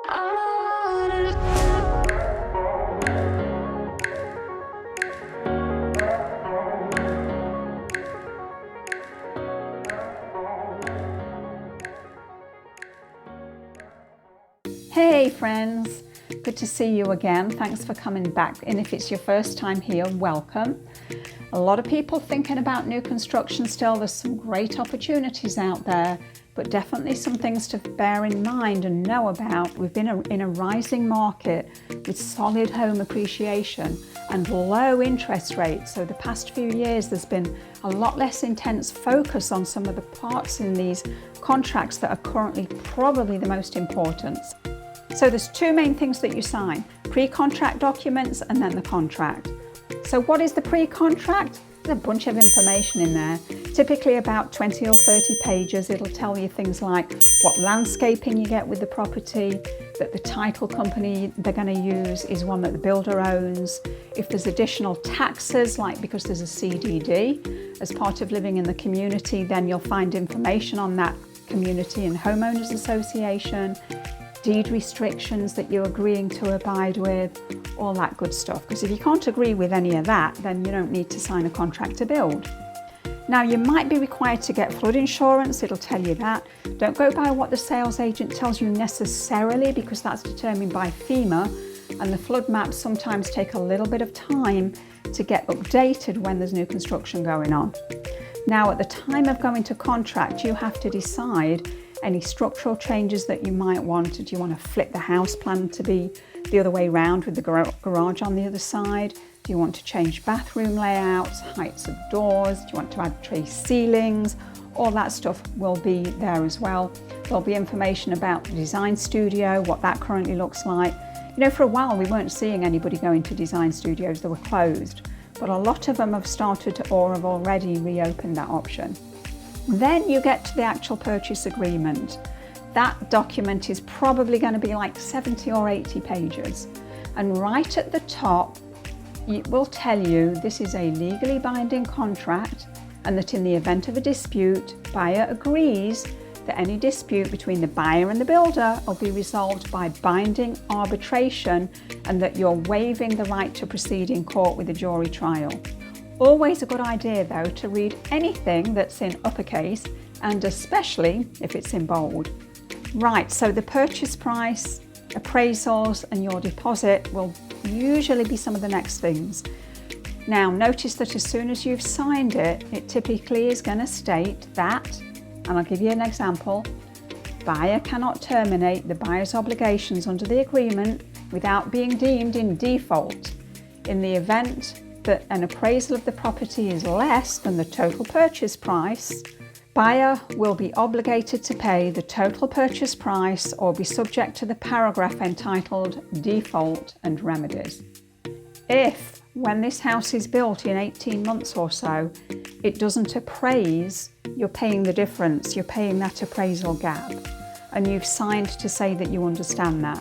Hey friends, good to see you again. Thanks for coming back. And if it's your first time here, welcome. A lot of people thinking about new construction still. There's some great opportunities out there, but definitely some things to bear in mind and know about. We've been in a rising market with solid home appreciation and low interest rates. So the past few years, there's been a lot less intense focus on some of the parts in these contracts that are currently probably the most important. So there's two main things that you sign: pre-contract documents and then the contract. So what is the pre-contract? There's a bunch of information in there, typically about 20 or 30 pages. It'll tell you things like what landscaping you get with the property, that the title company they're going to use is one that the builder owns. If there's additional taxes, like because there's a CDD as part of living in the community, then you'll find information on that community and homeowners association, deed restrictions that you're agreeing to abide with, all that good stuff. Because if you can't agree with any of that, then you don't need to sign a contract to build. Now, you might be required to get flood insurance. It'll tell you that. Don't go by what the sales agent tells you necessarily, because that's determined by FEMA, and the flood maps sometimes take a little bit of time to get updated when there's new construction going on. Now, at the time of going to contract, you have to decide any structural changes that you might want. Do you want to flip the house plan to be the other way around with the garage on the other side? Do you want to change bathroom layouts, heights of doors? Do you want to add tray ceilings? All that stuff will be there as well. There'll be information about the design studio, what that currently looks like. You know, for a while we weren't seeing anybody going to design studios, they were closed, but a lot of them have started to, or have already reopened that option. Then you get to the actual purchase agreement. That document is probably going to be like 70 or 80 pages. And right at the top, it will tell you this is a legally binding contract, and that in the event of a dispute, buyer agrees that any dispute between the buyer and the builder will be resolved by binding arbitration, and that you're waiving the right to proceed in court with a jury trial. Always a good idea, though, to read anything that's in uppercase, and especially if it's in bold. Right, so the purchase price, appraisals, and your deposit will usually be some of the next things. Now, notice that as soon as you've signed it, it typically is going to state that, and I'll give you an example, buyer cannot terminate the buyer's obligations under the agreement without being deemed in default. In the event that an appraisal of the property is less than the total purchase price, buyer will be obligated to pay the total purchase price or be subject to the paragraph entitled Default and Remedies. If, when this house is built in 18 months or so, it doesn't appraise, you're paying the difference, you're paying that appraisal gap, and you've signed to say that you understand that.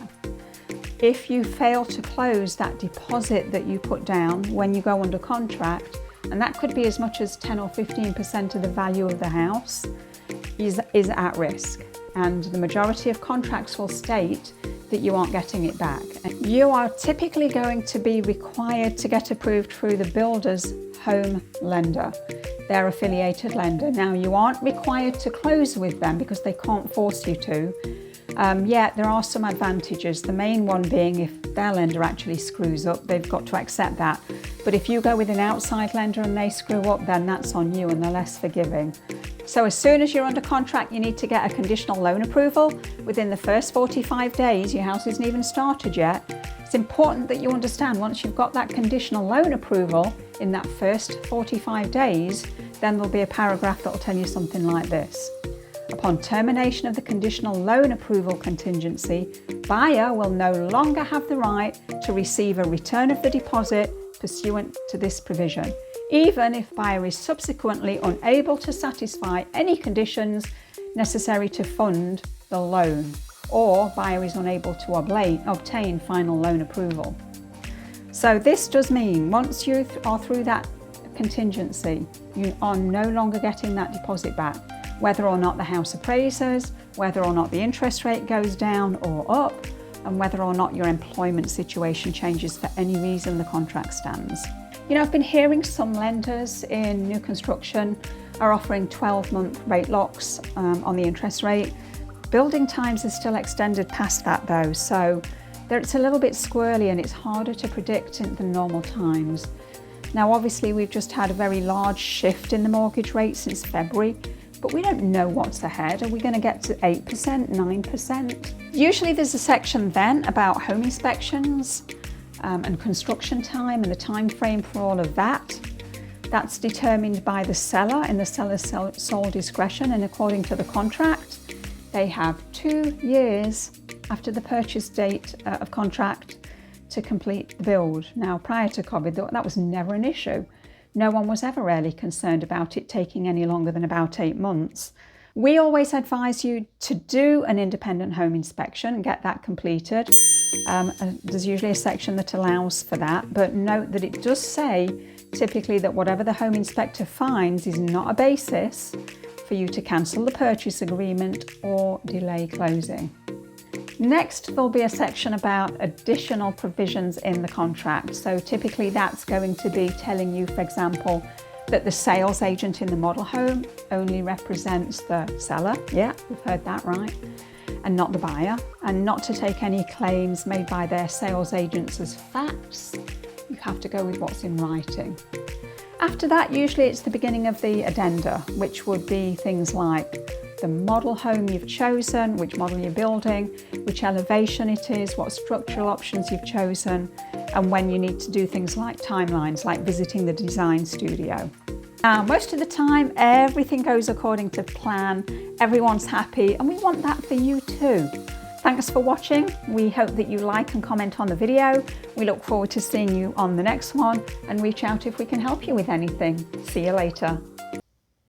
If you fail to close that deposit that you put down when you go under contract, and that could be as much as 10 or 15% of the value of the house, is at risk. And the majority of contracts will state that you aren't getting it back. You are typically going to be required to get approved through the builder's home lender, their affiliated lender. Now, you aren't required to close with them because they can't force you to. Yet there are some advantages, the main one being if their lender actually screws up, they've got to accept that. But if you go with an outside lender and they screw up, then that's on you and they're less forgiving. So as soon as you're under contract, you need to get a conditional loan approval. Within the first 45 days, your house isn't even started yet. It's important that you understand once you've got that conditional loan approval in that first 45 days, then there'll be a paragraph that will tell you something like this. Upon termination of the conditional loan approval contingency, buyer will no longer have the right to receive a return of the deposit pursuant to this provision, even if buyer is subsequently unable to satisfy any conditions necessary to fund the loan, or buyer is unable to obtain final loan approval. So this does mean once you are through that contingency, you are no longer getting that deposit back. Whether or not the house appraises, whether or not the interest rate goes down or up, and whether or not your employment situation changes for any reason the contract stands. You know, I've been hearing some lenders in new construction are offering 12-month rate locks on the interest rate. Building times are still extended past that though, so it's a little bit squirrely and it's harder to predict than normal times. Now obviously we've just had a very large shift in the mortgage rate since February, but we don't know what's ahead. Are we going to get to 8%, 9%? Usually there's a section then about home inspections and construction time and the time frame for all of that. That's determined by the seller in the seller's sole discretion, and according to the contract, they have 2 years after the purchase date of contract to complete the build. Now, prior to COVID, that was never an issue. No one was ever really concerned about it taking any longer than about 8 months. We always advise you to do an independent home inspection, get that completed. There's usually a section that allows for that, but note that it does say typically that whatever the home inspector finds is not a basis for you to cancel the purchase agreement or delay closing. Next, there'll be a section about additional provisions in the contract. So typically that's going to be telling you, for example, that the sales agent in the model home only represents the seller. Yeah, we've heard that right. And not the buyer, and not to take any claims made by their sales agents as facts. You have to go with what's in writing. After that, usually it's the beginning of the addenda, which would be things like the model home you've chosen, which model you're building, which elevation it is, what structural options you've chosen, and when you need to do things like timelines, like visiting the design studio. Most of the time, everything goes according to plan, everyone's happy, and we want that for you too. Thanks for watching. We hope that you like and comment on the video. We look forward to seeing you on the next one, and reach out if we can help you with anything. See you later.